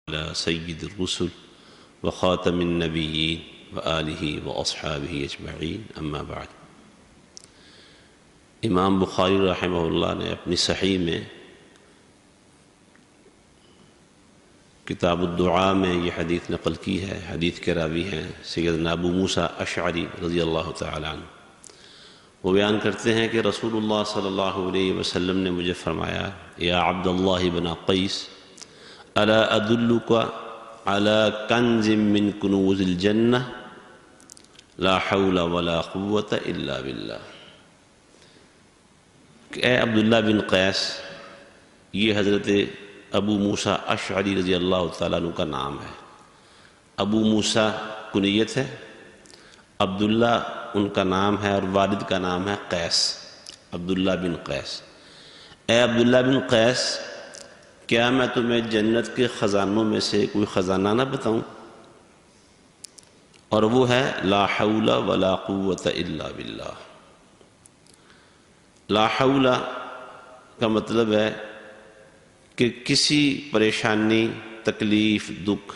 على سید الرسل وخاتم النبیین وآلہ واصحابہ اجمعین اما بعد۔ امام بخاری رحمہ اللہ نے اپنی صحیح میں کتاب الدعاء میں یہ حدیث نقل کی ہے۔ حدیث کے راوی ہیں سیدنا ابو موسیٰ اشعری رضی اللہ تعالیٰ عنہ۔ وہ بیان کرتے ہیں کہ رسول اللہ صلی اللہ علیہ وسلم نے مجھے فرمایا، یا عبداللہ بن قیس، الا ادلک علی کنز من کنوز الجنہ لا حول ولا قوة الا باللہ۔ کہ اے عبداللہ بن قیس، یہ حضرت ابو موسیٰ اشعری رضی اللہ تعالیٰ عنہ کا نام ہے۔ ابو موسیٰ کنیت ہے، عبداللہ ان کا نام ہے، اور والد کا نام ہے قیس، عبداللہ بن قیس۔ اے عبداللہ بن قیس، کیا میں تمہیں جنت کے خزانوں میں سے کوئی خزانہ نہ بتاؤں؟ اور وہ ہے لا حول ولا قوة الا باللہ۔ لا حول کا مطلب ہے کہ کسی پریشانی، تکلیف، دکھ،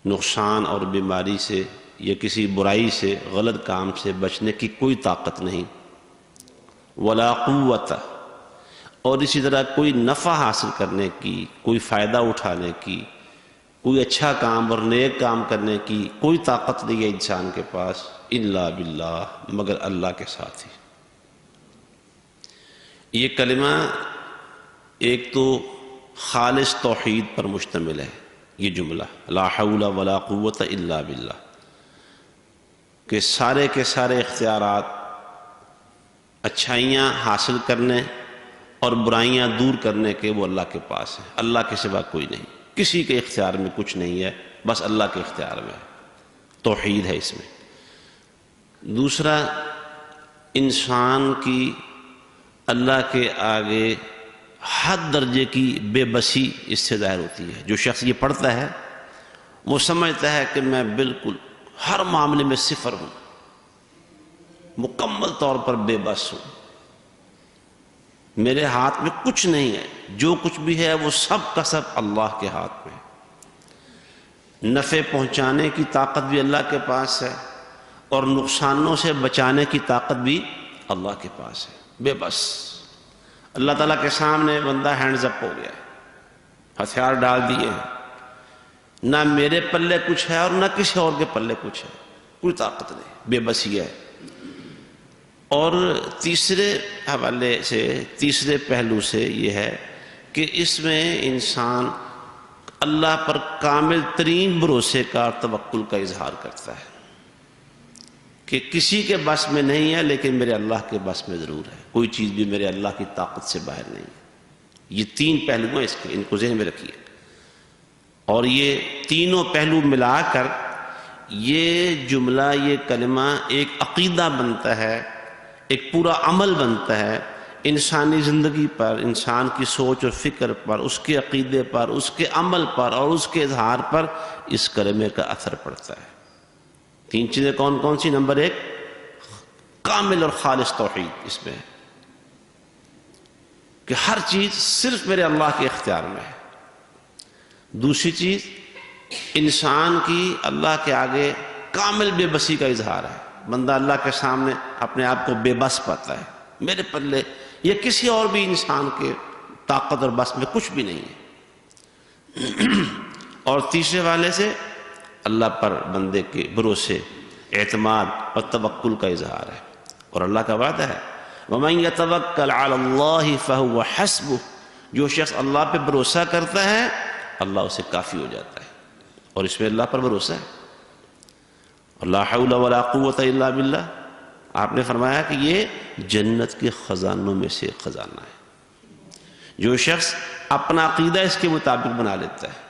نقصان اور بیماری سے یا کسی برائی سے، غلط کام سے بچنے کی کوئی طاقت نہیں، ولا قوت، اور اسی طرح کوئی نفع حاصل کرنے کی، کوئی فائدہ اٹھانے کی، کوئی اچھا کام اور نیک کام کرنے کی کوئی طاقت نہیں ہے انسان کے پاس، الا باللہ، مگر اللہ کے ساتھ ہی۔ یہ کلمہ ایک تو خالص توحید پر مشتمل ہے، یہ جملہ لا حول ولا قوة الا باللہ، کہ سارے کے سارے اختیارات اچھائیاں حاصل کرنے اور برائیاں دور کرنے کے وہ اللہ کے پاس ہیں، اللہ کے سوا کوئی نہیں، کسی کے اختیار میں کچھ نہیں ہے، بس اللہ کے اختیار میں ہے، توحید ہے اس میں۔ دوسرا، انسان کی اللہ کے آگے حد درجے کی بے بسی اس سے ظاہر ہوتی ہے۔ جو شخص یہ پڑھتا ہے وہ سمجھتا ہے کہ میں بالکل ہر معاملے میں صفر ہوں، مکمل طور پر بے بس ہوں، میرے ہاتھ میں کچھ نہیں ہے، جو کچھ بھی ہے وہ سب کا سب اللہ کے ہاتھ میں ہے۔ نفع پہنچانے کی طاقت بھی اللہ کے پاس ہے، اور نقصانوں سے بچانے کی طاقت بھی اللہ کے پاس ہے، بے بس۔ اللہ تعالیٰ کے سامنے بندہ ہینڈز اپ ہو گیا ہے، ہتھیار ڈال دیے ہیں، نہ میرے پلے کچھ ہے اور نہ کسی اور کے پلے کچھ ہے، کوئی طاقت نہیں، بے بسی ہے۔ اور تیسرے حوالے سے، تیسرے پہلو سے یہ ہے کہ اس میں انسان اللہ پر کامل ترین بھروسے کا اور توکل کا اظہار کرتا ہے کہ کسی کے بس میں نہیں ہے لیکن میرے اللہ کے بس میں ضرور ہے، کوئی چیز بھی میرے اللہ کی طاقت سے باہر نہیں ہے۔ یہ تین پہلو ہیں اس کے، ان کو ذہن میں رکھیے۔ اور یہ تینوں پہلو ملا کر یہ جملہ، یہ کلمہ ایک عقیدہ بنتا ہے، ایک پورا عمل بنتا ہے، انسانی زندگی پر، انسان کی سوچ اور فکر پر، اس کے عقیدے پر، اس کے عمل پر اور اس کے اظہار پر اس کلمے کا اثر پڑتا ہے۔ تین چیزیں کون کون سی؟ نمبر ایک، کامل اور خالص توحید اس میں ہے کہ ہر چیز صرف میرے اللہ کے اختیار میں ہے۔ دوسری چیز، انسان کی اللہ کے آگے کامل بے بسی کا اظہار ہے، بندہ اللہ کے سامنے اپنے آپ کو بے بس پاتا ہے، میرے پلے یا کسی اور بھی انسان کے طاقت اور بس میں کچھ بھی نہیں ہے۔ اور تیسرے والے سے اللہ پر بندے کے بھروسے، اعتماد اور توکل کا اظہار ہے، اور اللہ کا وعدہ ہے وَمَن يَتَوَكَّلْ عَلَى اللَّهِ فَهُوَ حَسْبُهُ، جو شخص اللہ پہ بھروسہ کرتا ہے اللہ اسے کافی ہو جاتا ہے، اور اس میں اللہ پر بھروسہ ہے۔ اور لا حول ولا قوة الا باللہ، آپ نے فرمایا کہ یہ جنت کے خزانوں میں سے ایک خزانہ ہے۔ جو شخص اپنا عقیدہ اس کے مطابق بنا لیتا ہے،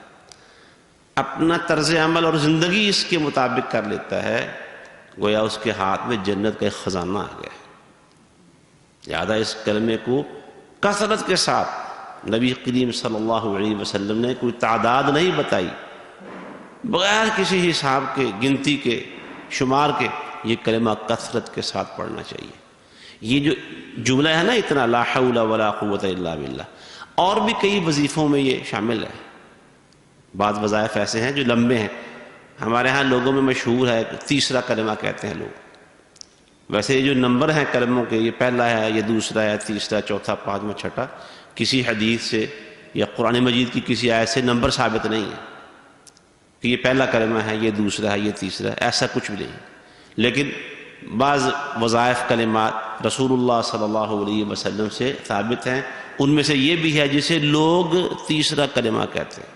اپنا طرز عمل اور زندگی اس کے مطابق کر لیتا ہے، گویا اس کے ہاتھ میں جنت کا ایک خزانہ آ گیا ہے۔ لہذا اس کلمے کو کثرت کے ساتھ، نبی کریم صلی اللہ علیہ وسلم نے کوئی تعداد نہیں بتائی، بغیر کسی حساب کے، گنتی کے، شمار کے، یہ کلمہ کثرت کے ساتھ پڑھنا چاہیے۔ یہ جو جملہ ہے نا اتنا، لا حول ولا قوة الا باللہ، اور بھی کئی وظیفوں میں یہ شامل ہے، بعض وظائف ایسے ہیں جو لمبے ہیں، ہمارے ہاں لوگوں میں مشہور ہے تیسرا کلمہ کہتے ہیں لوگ، ویسے یہ جو نمبر ہیں کلموں کے، یہ پہلا ہے، یہ دوسرا ہے، تیسرا، چوتھا، پانچواں، چھٹا، کسی حدیث سے یا قرآن مجید کی کسی آیت سے نمبر ثابت نہیں ہے کہ یہ پہلا کلمہ ہے، یہ دوسرا ہے، یہ تیسرا ہے، ایسا کچھ بھی نہیں۔ لیکن بعض وظائف کلمات رسول اللہ صلی اللہ علیہ وسلم سے ثابت ہیں، ان میں سے یہ بھی ہے جسے لوگ تیسرا کلمہ کہتے ہیں،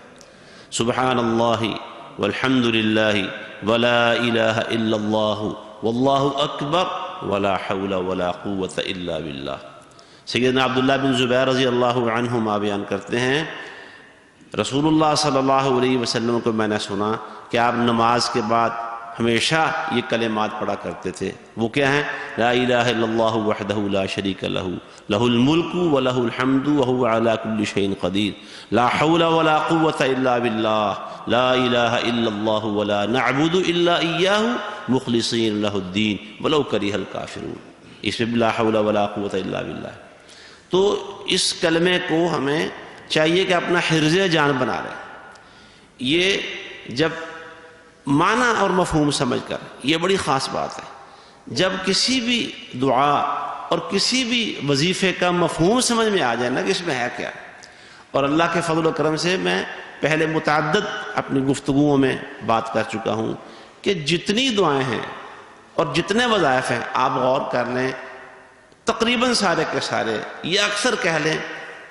سبحان اللہ والحمد للہ ولا الہ الا اللہ واللہ اکبر ولا حول ولا قوت الا باللہ۔ سیدنا عبداللہ بن زبیر رضی اللہ عنہما بیان کرتے ہیں، رسول اللہ صلی اللہ علیہ وسلم کو میں نے سنا کہ آپ نماز کے بعد ہمیشہ یہ کلمات پڑھا کرتے تھے، وہ کیا ہیں؟ لا الہ الا اللہ وحدہ لا شریک لہ لہ الملک ولہ الحمد وہو علی کل شیء قدیر، لا حول ولا قوة الا باللہ، لا الہ الا اللہ ولا نعبد الا ایاہ مخلصین لہ الدین ولو کرہ الکافرون۔ اس میں بھی لا حول ولا قوة الا باللہ۔ تو اس کلمے کو ہمیں چاہیے کہ اپنا حرز جان بنا لیں، یہ جب معنی اور مفہوم سمجھ کر، یہ بڑی خاص بات ہے، جب کسی بھی دعا اور کسی بھی وظیفے کا مفہوم سمجھ میں آ جائے نا کہ اس میں ہے کیا۔ اور اللہ کے فضل و کرم سے میں پہلے متعدد اپنی گفتگوؤں میں بات کر چکا ہوں کہ جتنی دعائیں ہیں اور جتنے وظائف ہیں آپ غور کر لیں، تقریباً سارے کے سارے، یا اکثر کہہ لیں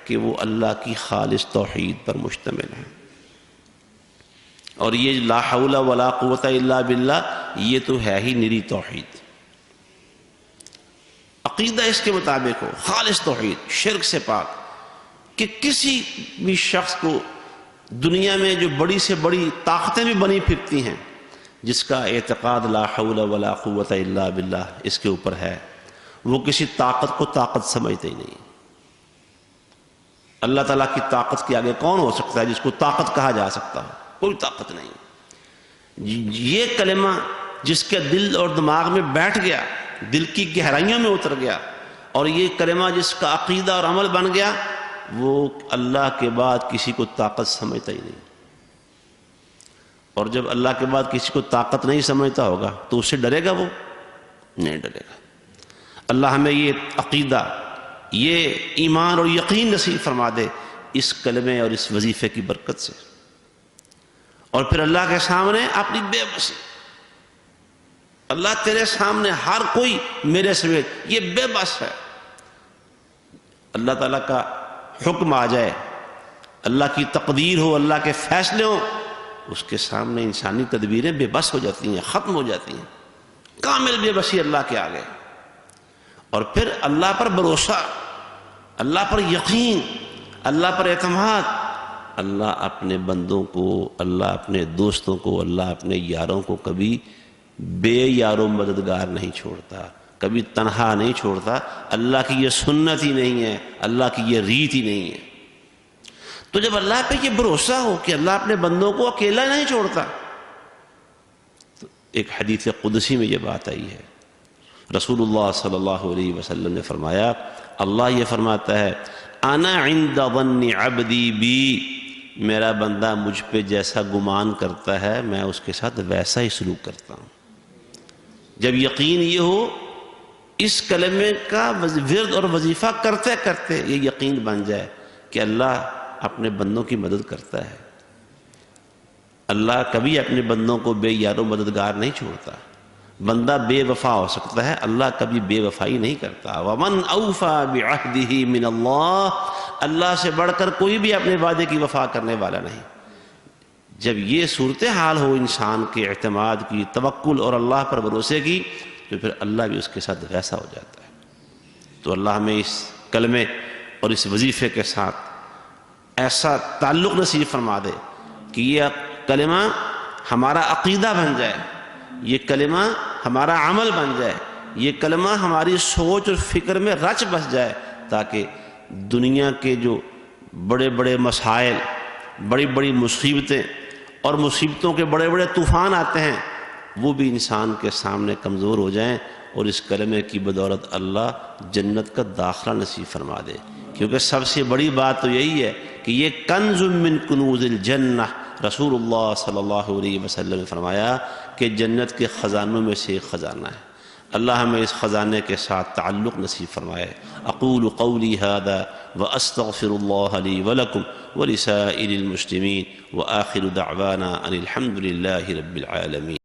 کہ وہ اللہ کی خالص توحید پر مشتمل ہیں۔ اور یہ لا حول ولا قوت الا باللہ، یہ تو ہے ہی نری توحید، عقیدہ اس کے مطابق ہو، خالص توحید، شرک سے پاک، کہ کسی بھی شخص کو دنیا میں جو بڑی سے بڑی طاقتیں بھی بنی پھرتی ہیں، جس کا اعتقاد لا حول ولا قوت الا باللہ اس کے اوپر ہے، وہ کسی طاقت کو طاقت سمجھتے ہی نہیں۔ اللہ تعالیٰ کی طاقت کے آگے کون ہو سکتا ہے جس کو طاقت کہا جا سکتا ہو؟ کوئی طاقت نہیں۔ یہ کلمہ جس کے دل اور دماغ میں بیٹھ گیا، دل کی گہرائیوں میں اتر گیا، اور یہ کلمہ جس کا عقیدہ اور عمل بن گیا، وہ اللہ کے بعد کسی کو طاقت سمجھتا ہی نہیں۔ اور جب اللہ کے بعد کسی کو طاقت نہیں سمجھتا ہوگا تو اس سے ڈرے گا؟ وہ نہیں ڈرے گا۔ اللہ ہمیں یہ عقیدہ، یہ ایمان اور یقین نصیب فرما دے اس کلمے اور اس وظیفے کی برکت سے۔ اور پھر اللہ کے سامنے اپنی بے بسی، اللہ تیرے سامنے ہر کوئی میرے سمیت یہ بے بس ہے، اللہ تعالیٰ کا حکم آ جائے، اللہ کی تقدیر ہو، اللہ کے فیصلے ہوں، اس کے سامنے انسانی تدبیریں بے بس ہو جاتی ہیں، ختم ہو جاتی ہیں، کامل بے بسی اللہ کے آگے۔ اور پھر اللہ پر بھروسہ، اللہ پر یقین، اللہ پر اعتماد، اللہ اپنے بندوں کو، اللہ اپنے دوستوں کو، اللہ اپنے یاروں کو کبھی بے یار و مددگار نہیں چھوڑتا، کبھی تنہا نہیں چھوڑتا۔ اللہ کی یہ سنت ہی نہیں ہے، اللہ کی یہ ریت ہی نہیں ہے۔ تو جب اللہ پہ یہ بھروسہ ہو کہ اللہ اپنے بندوں کو اکیلا نہیں چھوڑتا، تو ایک حدیث قدسی میں یہ بات آئی ہے، رسول اللہ صلی اللہ علیہ وسلم نے فرمایا، اللہ یہ فرماتا ہے، انا عند ظن عبدی بی، میرا بندہ مجھ پہ جیسا گمان کرتا ہے میں اس کے ساتھ ویسا ہی سلوک کرتا ہوں۔ جب یقین یہ ہو، اس کلمے کا ورد اور وظیفہ کرتے کرتے یہ یقین بن جائے کہ اللہ اپنے بندوں کی مدد کرتا ہے، اللہ کبھی اپنے بندوں کو بے یار و مددگار نہیں چھوڑتا۔ بندہ بے وفا ہو سکتا ہے، اللہ کبھی بے وفائی نہیں کرتا۔ وَمَنْ أَوْفَى بِعَهْدِهِ مِنَ اللَّهِ، اللہ سے بڑھ کر کوئی بھی اپنے وعدے کی وفا کرنے والا نہیں۔ جب یہ صورتحال ہو انسان کے اعتماد کی، توکل اور اللہ پر بھروسے کی، تو پھر اللہ بھی اس کے ساتھ ویسا ہو جاتا ہے۔ تو اللہ ہمیں اس کلمے اور اس وظیفے کے ساتھ ایسا تعلق نصیب فرما دے کہ یہ کلمہ ہمارا عقیدہ بن جائے، یہ کلمہ ہمارا عمل بن جائے، یہ کلمہ ہماری سوچ اور فکر میں رچ بس جائے، تاکہ دنیا کے جو بڑے بڑے مسائل، بڑی بڑی مصیبتیں اور مصیبتوں کے بڑے بڑے طوفان آتے ہیں، وہ بھی انسان کے سامنے کمزور ہو جائیں، اور اس کلمے کی بدولت اللہ جنت کا داخلہ نصیب فرما دے۔ کیونکہ سب سے بڑی بات تو یہی ہے کہ یہ کنز من کنوز الجنہ، رسول اللہ صلی اللہ علیہ وسلم نے فرمایا کہ جنت کے خزانوں میں سے ایک خزانہ ہے۔ اللہ ہمیں اس خزانے کے ساتھ تعلق نصیب فرمائے۔ اقول قولی ھذا واستغفر اللہ لی ولکم ولسائر المسلمین وآخر دعوانا ان الحمد للہ رب العالمین۔